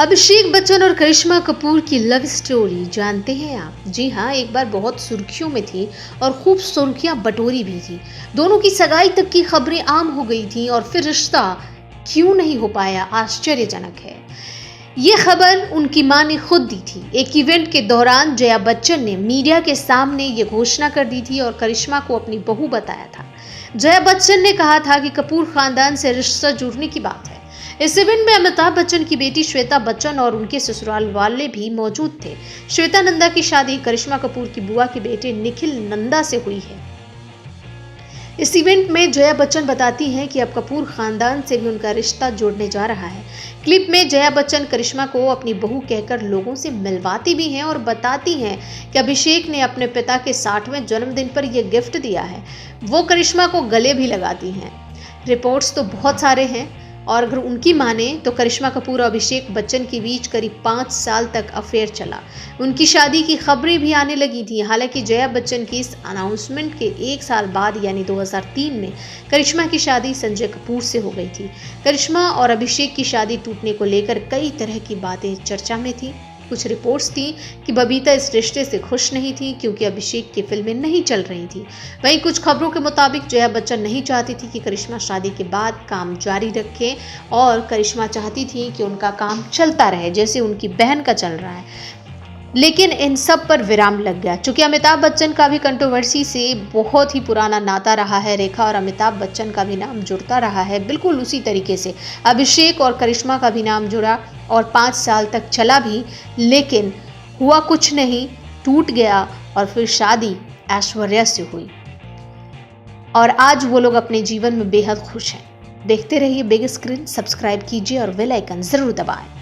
अभिषेक बच्चन और करिश्मा कपूर की love story जानते हैं आप? जी हाँ, एक बार बहुत सुर्खियों में थी और खूब सुर्खियां बटोरी भी थी। दोनों की सगाई तक की खबरें आम हो गई थी और फिर रिश्ता क्यों नहीं हो पाया आश्चर्यजनक है। ये खबर उनकी मां ने खुद दी थी। एक इवेंट के दौरान जया बच्चन ने मीडिया के सामने ये घोषणा कर दी थी और करिश्मा को अपनी बहू बताया था। जया बच्चन ने कहा था कि कपूर खानदान से रिश्ता जुड़ने की बात है। इस इवेंट में अमिताभ बच्चन की बेटी श्वेता बच्चन और उनके ससुराल वाले भी मौजूद थे। श्वेता नंदा की शादी करिश्मा कपूर की बुआ के बेटे निखिल नंदा से हुई है। इस इवेंट में जया बच्चन बताती हैं कि अब कपूर खानदान से भी उनका रिश्ता जोड़ने जा रहा है। क्लिप में जया बच्चन करिश्मा को अपनी बहू कहकर लोगों से मिलवाती भी हैं और बताती हैं कि अभिषेक ने अपने पिता के 60वें जन्मदिन पर यह गिफ्ट दिया है। वो करिश्मा को गले भी लगाती हैं। रिपोर्ट्स तो बहुत सारे हैं और अगर उनकी माने तो करिश्मा कपूर और अभिषेक बच्चन के बीच करीब 5 साल तक अफेयर चला। उनकी शादी की खबरें भी आने लगी थी। हालांकि जया बच्चन की इस अनाउंसमेंट के 1 साल बाद यानी 2003 में करिश्मा की शादी संजय कपूर से हो गई थी। करिश्मा और अभिषेक की शादी टूटने को लेकर कई तरह की बातें चर्चा में थी। कुछ रिपोर्ट्स थी कि बबीता इस रिश्ते से खुश नहीं थी क्योंकि अभिषेक की फिल्में नहीं चल रही थी। वहीं कुछ खबरों के मुताबिक जया बच्चन नहीं चाहती थी कि करिश्मा शादी के बाद काम जारी रखे और करिश्मा चाहती थी कि उनका काम चलता रहे जैसे उनकी बहन का चल रहा है। लेकिन इन सब पर विराम लग गया। चूंकि अमिताभ बच्चन का भी कंट्रोवर्सी से बहुत ही पुराना नाता रहा है, रेखा और अमिताभ बच्चन का भी नाम जुड़ता रहा है। बिल्कुल उसी तरीके से अभिषेक और करिश्मा का भी नाम जुड़ा और 5 साल तक चला भी, लेकिन हुआ कुछ नहीं, टूट गया और फिर शादी ऐश्वर्या से हुई और आज वो लोग अपने जीवन में बेहद खुश हैं। देखते रहिए बिग स्क्रीन, सब्सक्राइब कीजिए और बेल आइकन जरूर दबाएं।